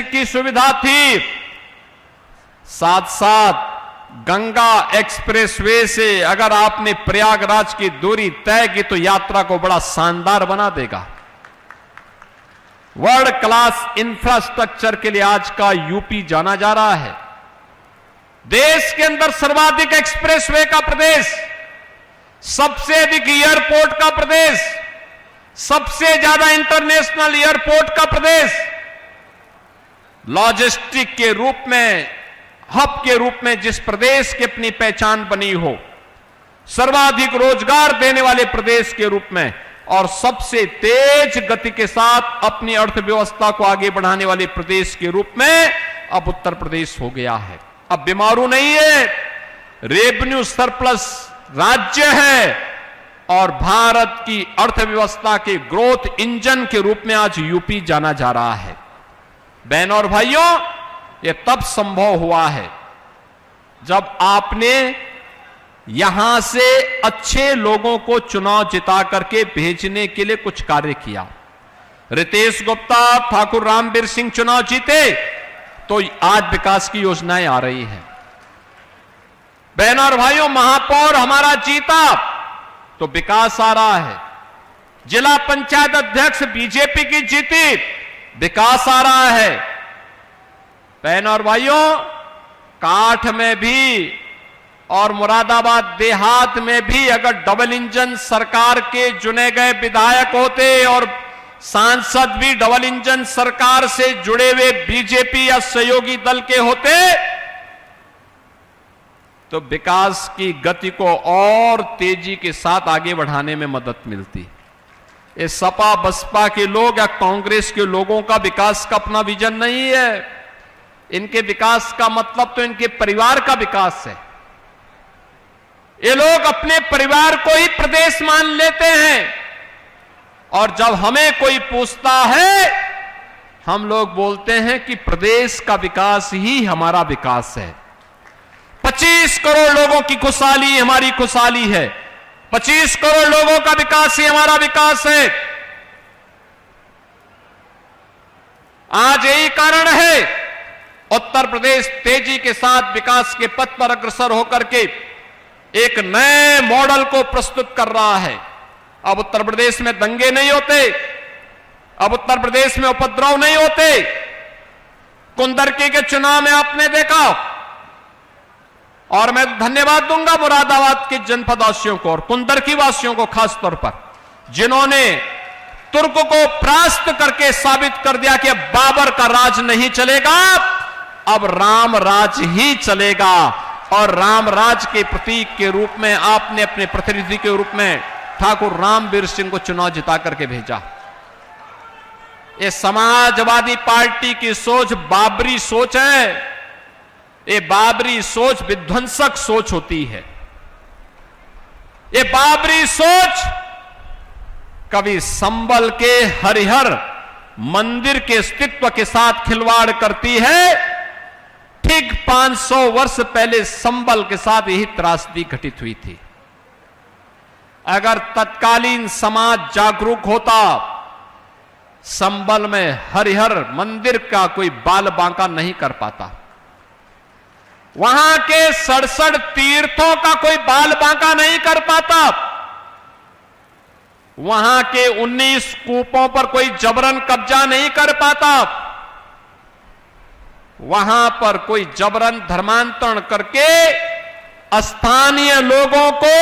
की सुविधा थी, साथ साथ गंगा एक्सप्रेसवे से अगर आपने प्रयागराज की दूरी तय की तो यात्रा को बड़ा शानदार बना देगा। वर्ल्ड क्लास इंफ्रास्ट्रक्चर के लिए आज का यूपी जाना जा रहा है। देश के अंदर सर्वाधिक एक्सप्रेसवे का प्रदेश, सबसे अधिक एयरपोर्ट का प्रदेश, सबसे ज्यादा इंटरनेशनल एयरपोर्ट का प्रदेश, लॉजिस्टिक के रूप में, हब के रूप में जिस प्रदेश की अपनी पहचान बनी हो, सर्वाधिक रोजगार देने वाले प्रदेश के रूप में और सबसे तेज गति के साथ अपनी अर्थव्यवस्था को आगे बढ़ाने वाले प्रदेश के रूप में अब उत्तर प्रदेश हो गया है। अब बीमारू नहीं है, रेवेन्यू सरप्लस राज्य है और भारत की अर्थव्यवस्था के ग्रोथ इंजन के रूप में आज यूपी जाना जा रहा है। बहनों और भाइयों, यह तब संभव हुआ है जब आपने यहां से अच्छे लोगों को चुनाव जिता करके भेजने के लिए कुछ कार्य किया। रितेश गुप्ता, ठाकुर रामवीर सिंह चुनाव जीते तो आज विकास की योजनाएं आ रही हैं। बहनों और भाइयों, महापौर हमारा जीता तो विकास आ रहा है। जिला पंचायत अध्यक्ष बीजेपी की जीती, विकास आ रहा है। बहनों और भाइयों, काठ में भी और मुरादाबाद देहात में भी अगर डबल इंजन सरकार के चुने गए विधायक होते और सांसद भी डबल इंजन सरकार से जुड़े हुए बीजेपी या सहयोगी दल के होते तो विकास की गति को और तेजी के साथ आगे बढ़ाने में मदद मिलती। ये सपा बसपा के लोग या कांग्रेस के लोगों का विकास का अपना विजन नहीं है। इनके विकास का मतलब तो इनके परिवार का विकास है। ये लोग अपने परिवार को ही प्रदेश मान लेते हैं और जब हमें कोई पूछता है हम लोग बोलते हैं कि प्रदेश का विकास ही हमारा विकास है। 25 करोड़ लोगों की खुशहाली हमारी खुशहाली है, 25 करोड़ लोगों का विकास ही हमारा विकास है। आज यही कारण है उत्तर प्रदेश तेजी के साथ विकास के पथ पर अग्रसर होकर के एक नए मॉडल को प्रस्तुत कर रहा है। अब उत्तर प्रदेश में दंगे नहीं होते, अब उत्तर प्रदेश में उपद्रव नहीं होते। कुंदरकी के चुनाव में आपने देखा, और मैं धन्यवाद दूंगा मुरादाबाद के जनपद वासियों को और कुंदरकी वासियों को खास तौर पर, जिन्होंने तुर्क को परास्त करके साबित कर दिया कि अब बाबर का राज नहीं चलेगा, अब राम राज ही चलेगा। और राम राज के प्रतीक के रूप में आपने अपने प्रतिनिधि के रूप में ठाकुर रामवीर सिंह को चुनाव जिता करके भेजा। ये समाजवादी पार्टी की सोच बाबरी सोच है। ये बाबरी सोच विध्वंसक सोच होती है। ये बाबरी सोच कभी संबल के हरिहर मंदिर के अस्तित्व के साथ खिलवाड़ करती है। ठीक 500 वर्ष पहले संबल के साथ यही त्रासदी घटित हुई थी। अगर तत्कालीन समाज जागरूक होता, संबल में हरिहर मंदिर का कोई बाल बांका नहीं कर पाता, वहां के 67 तीर्थों का कोई बाल बांका नहीं कर पाता, वहां के 19 कूपों पर कोई जबरन कब्जा नहीं कर पाता, वहां पर कोई जबरन धर्मांतरण करके स्थानीय लोगों को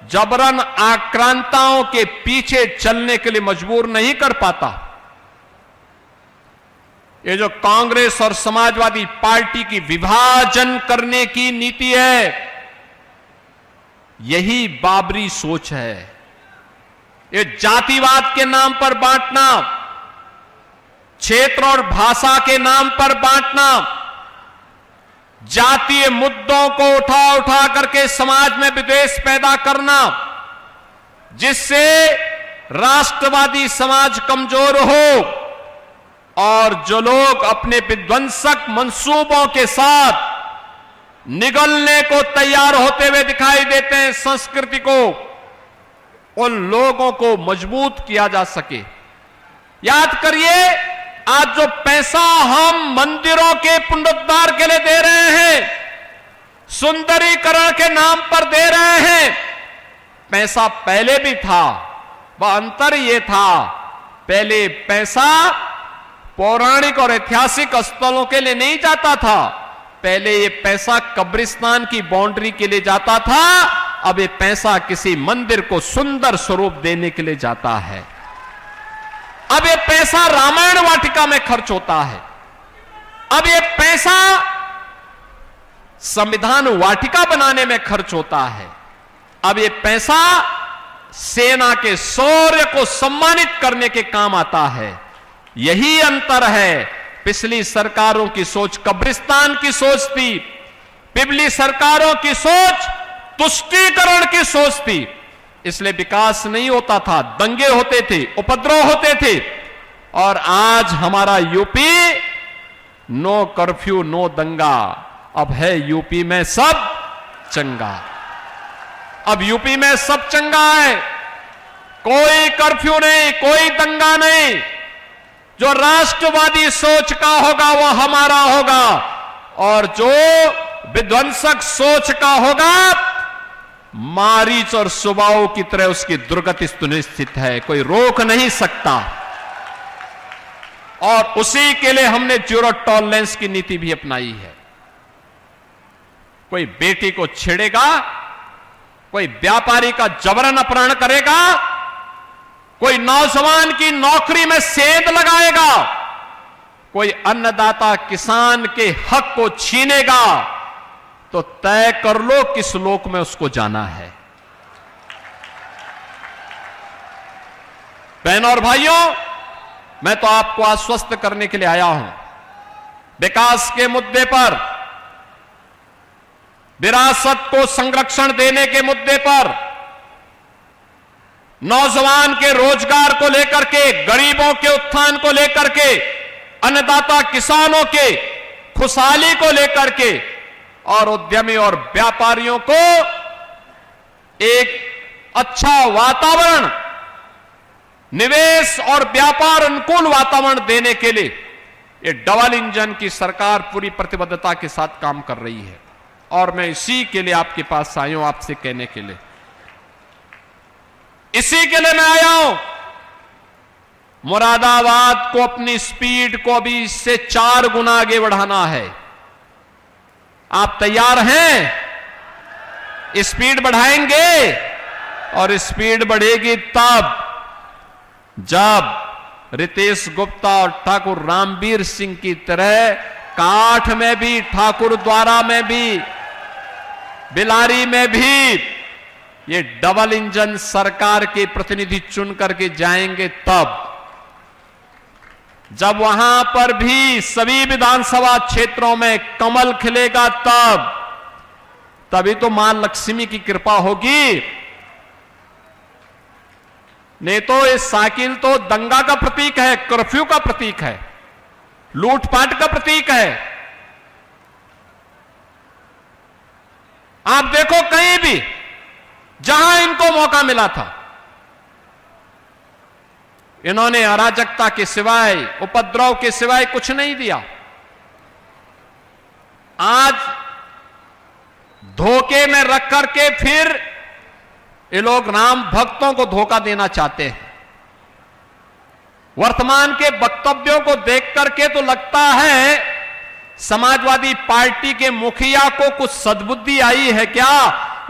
जबरन आक्रांताओं के पीछे चलने के लिए मजबूर नहीं कर पाता। ये जो कांग्रेस और समाजवादी पार्टी की विभाजन करने की नीति है, यही बाबरी सोच है। ये जातिवाद के नाम पर बांटना, क्षेत्र और भाषा के नाम पर बांटना, जातीय मुद्दों को उठा उठा करके समाज में विद्वेष पैदा करना, जिससे राष्ट्रवादी समाज कमजोर हो और जो लोग अपने विध्वंसक मंसूबों के साथ निगलने को तैयार होते हुए दिखाई देते हैं संस्कृति को, उन लोगों को मजबूत किया जा सके। याद करिए आज जो पैसा हम मंदिरों के पुनरुद्धार के लिए दे रहे हैं, सुंदरीकरण के नाम पर दे रहे हैं, पैसा पहले भी था। वह अंतर यह था, पहले पैसा पौराणिक और ऐतिहासिक स्थलों के लिए नहीं जाता था, पहले ये पैसा कब्रिस्तान की बाउंड्री के लिए जाता था, अब ये पैसा किसी मंदिर को सुंदर स्वरूप देने के लिए जाता है। अब ये पैसा रामायण वाटिका में खर्च होता है, अब ये पैसा संविधान वाटिका बनाने में खर्च होता है, अब ये पैसा सेना के शौर्य को सम्मानित करने के काम आता है। यही अंतर है। पिछली सरकारों की सोच कब्रिस्तान की सोच थी, पिछली सरकारों की सोच तुष्टीकरण की सोच थी, इसलिए विकास नहीं होता था, दंगे होते थे, उपद्रव होते थे। और आज हमारा यूपी नो कर्फ्यू नो दंगा, अब है यूपी में सब चंगा। अब यूपी में सब चंगा है, कोई कर्फ्यू नहीं, कोई दंगा नहीं। जो राष्ट्रवादी सोच का होगा वो हमारा होगा, और जो विध्वंसक सोच का होगा मारीच और सुबाओ की तरह उसकी दुर्गति सुनिश्चित है, कोई रोक नहीं सकता। और उसी के लिए हमने जीरो टॉलरेंस की नीति भी अपनाई है। कोई बेटी को छेड़ेगा, कोई व्यापारी का जबरन अपहरण करेगा, कोई नौजवान की नौकरी में सेंध लगाएगा, कोई अन्नदाता किसान के हक को छीनेगा, तो तय कर लो किस लोक में उसको जाना है। बहनों और भाइयों, मैं तो आपको आश्वस्त करने के लिए आया हूं। विकास के मुद्दे पर, विरासत को संरक्षण देने के मुद्दे पर, नौजवान के रोजगार को लेकर के, गरीबों के उत्थान को लेकर के, अन्नदाता किसानों के खुशहाली को लेकर के, और उद्यमी और व्यापारियों को एक अच्छा वातावरण, निवेश और व्यापार अनुकूल वातावरण देने के लिए ये डबल इंजन की सरकार पूरी प्रतिबद्धता के साथ काम कर रही है। और मैं इसी के लिए आपके पास आया हूं, आपसे कहने के लिए, इसी के लिए मैं आया हूं। मुरादाबाद को अपनी स्पीड को अभी इससे 4 गुना आगे बढ़ाना है। आप तैयार हैं? स्पीड बढ़ाएंगे, और स्पीड बढ़ेगी तब जब रितेश गुप्ता और ठाकुर रामवीर सिंह की तरह काठ में भी, ठाकुर द्वारा में भी, बिलारी में भी ये डबल इंजन सरकार के प्रतिनिधि चुन करके जाएंगे। तब जब वहां पर भी सभी विधानसभा क्षेत्रों में कमल खिलेगा, तभी तो मां लक्ष्मी की कृपा होगी। नहीं तो ये साइकिल तो दंगा का प्रतीक है, कर्फ्यू का प्रतीक है, लूटपाट का प्रतीक है। आप देखो कहीं भी जहां इनको मौका मिला था, इन्होंने अराजकता के सिवाय, उपद्रव के सिवाय कुछ नहीं दिया। आज धोखे में रख करके फिर ये लोग राम भक्तों को धोखा देना चाहते हैं। वर्तमान के वक्तव्यों को देख करके तो लगता है समाजवादी पार्टी के मुखिया को कुछ सद्बुद्धि आई है क्या,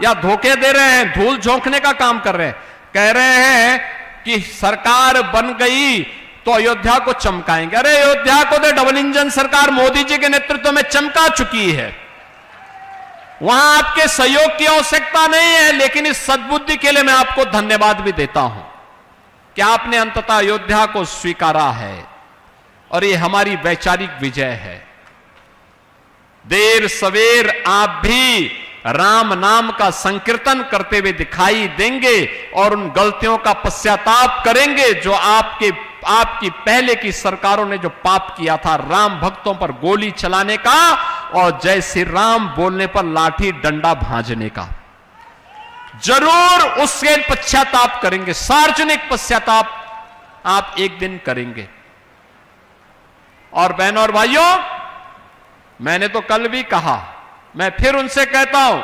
या धोखे दे रहे हैं, धूल झोंकने का काम कर रहे हैं। कह रहे हैं कि सरकार बन गई तो अयोध्या को चमकाएंगे। अरे अयोध्या को तो डबल इंजन सरकार मोदी जी के नेतृत्व में चमका चुकी है, वहां आपके सहयोग की आवश्यकता नहीं है। लेकिन इस सद्बुद्धि के लिए मैं आपको धन्यवाद भी देता हूं कि आपने अंततः अयोध्या को स्वीकारा है, और ये हमारी वैचारिक विजय है। देर सवेर आप भी राम नाम का संकीर्तन करते हुए दिखाई देंगे, और उन गलतियों का पश्चाताप करेंगे जो आपकी पहले की सरकारों ने जो पाप किया था, राम भक्तों पर गोली चलाने का और जय श्री राम बोलने पर लाठी डंडा भांजने का। जरूर उसके पश्चाताप करेंगे, सार्वजनिक पश्चाताप आप एक दिन करेंगे। और बहनों और भाइयों, मैंने तो कल भी कहा, मैं फिर उनसे कहता हूं,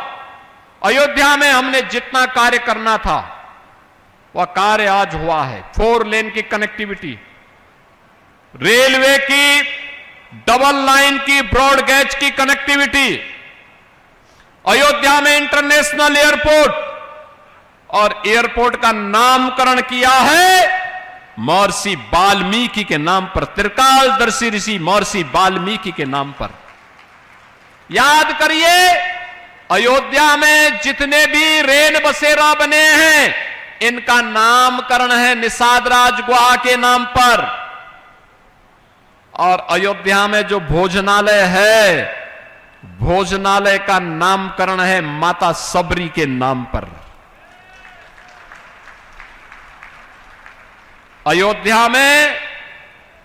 अयोध्या में हमने जितना कार्य करना था वह कार्य आज हुआ है। 4 लेन की कनेक्टिविटी, रेलवे की डबल लाइन की ब्रॉड गेज की कनेक्टिविटी, अयोध्या में इंटरनेशनल एयरपोर्ट, और एयरपोर्ट का नामकरण किया है महर्षि वाल्मीकि के नाम पर, त्रिकालदर्शी ऋषि महर्षि वाल्मीकि के नाम पर। याद करिए, अयोध्या में जितने भी रेल बसेरा बने हैं, इनका नामकरण है निषाद राज गुहा के नाम पर। और अयोध्या में जो भोजनालय है, भोजनालय का नामकरण है माता सबरी के नाम पर। अयोध्या में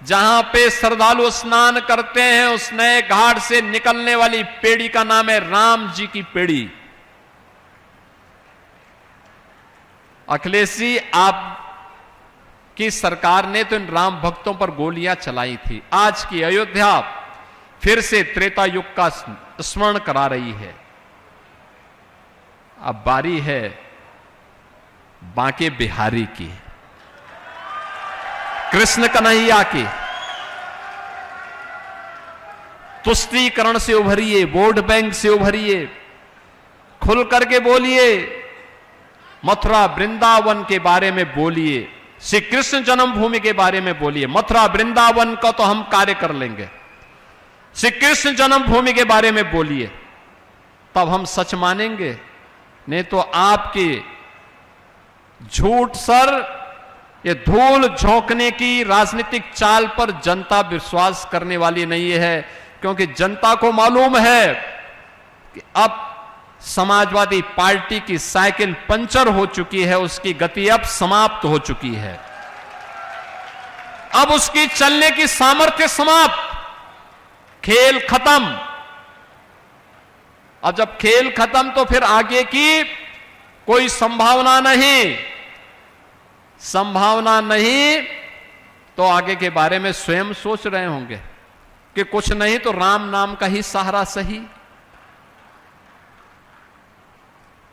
जहां पे श्रद्धालु स्नान करते हैं, उस नए घाट से निकलने वाली पेड़ी का नाम है राम जी की पेड़ी। अखिलेश जी, आपकी सरकार ने तो इन राम भक्तों पर गोलियां चलाई थी। आज की अयोध्या फिर से त्रेता युग का स्मरण करा रही है। अब बारी है बांके बिहारी की, कृष्ण कन्हैया की। तुष्टीकरण से उभरिए, वोट बैंक से उभरिए, खुल करके बोलिए, मथुरा वृंदावन के बारे में बोलिए, श्री कृष्ण जन्मभूमि के बारे में बोलिए। मथुरा वृंदावन का तो हम कार्य कर लेंगे, श्री कृष्ण जन्मभूमि के बारे में बोलिए, तब हम सच मानेंगे। नहीं तो आपके झूठ सर, ये धूल झोंकने की राजनीतिक चाल पर जनता विश्वास करने वाली नहीं है, क्योंकि जनता को मालूम है कि अब समाजवादी पार्टी की साइकिल पंचर हो चुकी है, उसकी गति अब समाप्त हो चुकी है, अब उसकी चलने की सामर्थ्य समाप्त, खेल खत्म। अब जब खेल खत्म तो फिर आगे की कोई संभावना नहीं। संभावना नहीं तो आगे के बारे में स्वयं सोच रहे होंगे कि कुछ नहीं तो राम नाम का ही सहारा सही,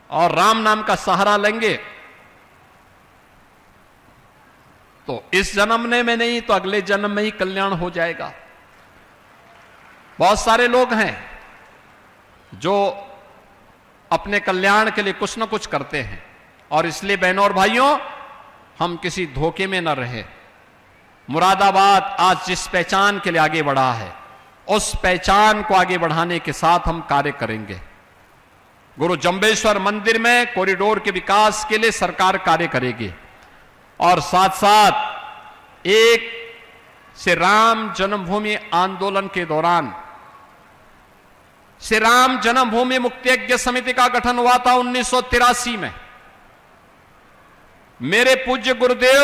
और राम नाम का सहारा लेंगे तो इस जन्म में नहीं तो अगले जन्म में ही कल्याण हो जाएगा। बहुत सारे लोग हैं जो अपने कल्याण के लिए कुछ न कुछ करते हैं, और इसलिए बहनों और भाइयों, हम किसी धोखे में न रहे। मुरादाबाद आज जिस पहचान के लिए आगे बढ़ा है, उस पहचान को आगे बढ़ाने के साथ हम कार्य करेंगे। गुरु जंबेश्वर मंदिर में कॉरिडोर के विकास के लिए सरकार कार्य करेगी, और साथ साथ एक श्री राम जन्मभूमि आंदोलन के दौरान श्री राम जन्मभूमि मुक्ति यज्ञ समिति का गठन हुआ था 1983 में। मेरे पूज्य गुरुदेव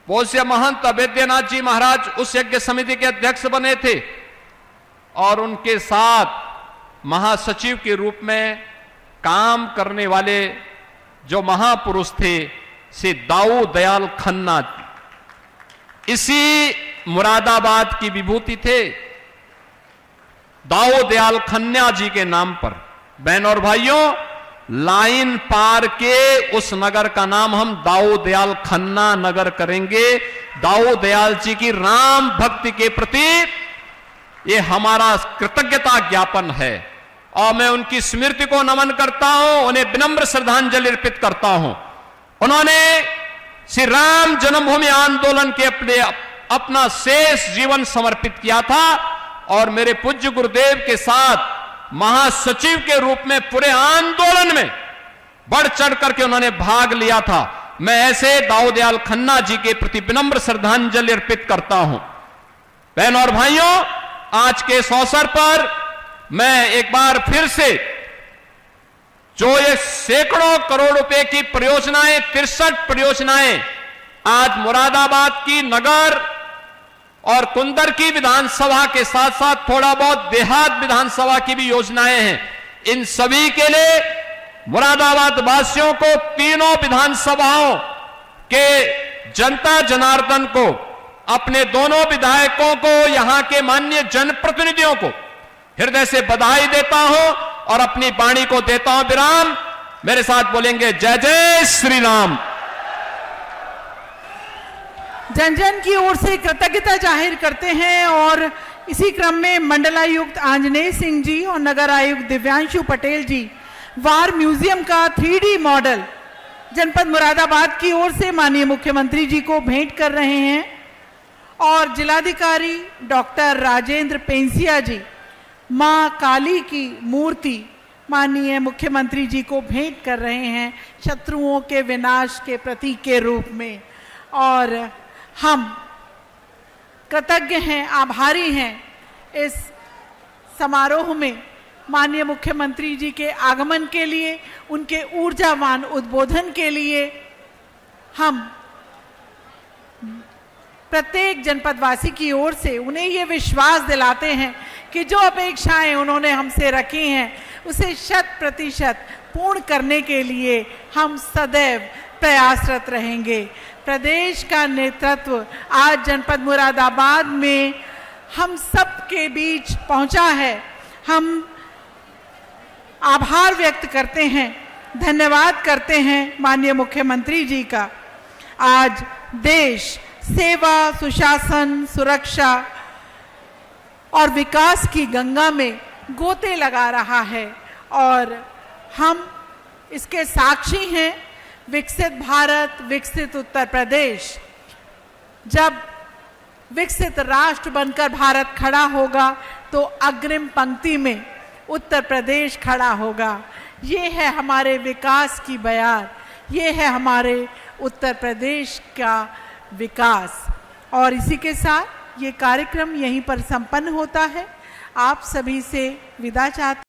पूज्य महंत अवैद्यनाथ जी महाराज उस यज्ञ समिति के अध्यक्ष बने थे, और उनके साथ महासचिव के रूप में काम करने वाले जो महापुरुष थे श्री दाऊ दयाल खन्ना, इसी मुरादाबाद की विभूति थे, दाऊ दयाल खन्ना जी के नाम पर। बहनों और भाइयों, लाइन पार के उस नगर का नाम हम दाऊ दयाल खन्ना नगर करेंगे। दाऊ दयाल जी की राम भक्ति के प्रति ये हमारा कृतज्ञता ज्ञापन है, और मैं उनकी स्मृति को नमन करता हूं, उन्हें विनम्र श्रद्धांजलि अर्पित करता हूं। उन्होंने श्री राम जन्मभूमि आंदोलन के अपना शेष जीवन समर्पित किया था, और मेरे पूज्य गुरुदेव के साथ महासचिव के रूप में पूरे आंदोलन में बढ़ चढ़ करके उन्होंने भाग लिया था। मैं ऐसे दाऊ दयाल खन्ना जी के प्रति विनम्र श्रद्धांजलि अर्पित करता हूं। बहनों और भाइयों, आज के इस अवसर पर मैं एक बार फिर से जो ये सैकड़ों करोड़ रुपए की परियोजनाएं, 63 परियोजनाएं आज मुरादाबाद की नगर और कुंदर की विधानसभा के साथ साथ थोड़ा बहुत देहात विधानसभा की भी योजनाएं हैं, इन सभी के लिए मुरादाबाद वासियों को, तीनों विधानसभाओं के जनता जनार्दन को अपने दोनों विधायकों को, यहां के माननीय जनप्रतिनिधियों को हृदय से बधाई देता हूं और अपनी वाणी को देता हूं विराम। मेरे साथ बोलेंगे जय जय श्री राम। जन जन की ओर से कृतज्ञता जाहिर करते हैं और इसी क्रम में मंडलायुक्त आंजनेय सिंह जी और नगर आयुक्त दिव्यांशु पटेल जी वार म्यूजियम का 3D मॉडल जनपद मुरादाबाद की ओर से माननीय मुख्यमंत्री जी को भेंट कर रहे हैं और जिलाधिकारी डॉक्टर राजेंद्र पेंसिया जी मां काली की मूर्ति माननीय मुख्यमंत्री जी को भेंट कर रहे हैं शत्रुओं के विनाश के प्रतीक के रूप में। और हम कृतज्ञ हैं, आभारी हैं इस समारोह में माननीय मुख्यमंत्री जी के आगमन के लिए, उनके ऊर्जावान उद्बोधन के लिए। हम प्रत्येक जनपदवासी की ओर से उन्हें ये विश्वास दिलाते हैं कि जो अपेक्षाएं उन्होंने हमसे रखी हैं उसे 100% पूर्ण करने के लिए हम सदैव प्रयासरत रहेंगे। प्रदेश का नेतृत्व आज जनपद मुरादाबाद में हम सब के बीच पहुंचा है। हम आभार व्यक्त करते हैं, धन्यवाद करते हैं माननीय मुख्यमंत्री जी का। आज देश सेवा, सुशासन, सुरक्षा और विकास की गंगा में गोते लगा रहा है और हम इसके साक्षी हैं। विकसित भारत, विकसित उत्तर प्रदेश, जब विकसित राष्ट्र बनकर भारत खड़ा होगा तो अग्रिम पंक्ति में उत्तर प्रदेश खड़ा होगा। ये है हमारे विकास की बयार, ये है हमारे उत्तर प्रदेश का विकास। और इसी के साथ ये कार्यक्रम यहीं पर संपन्न होता है। आप सभी से विदा चाहते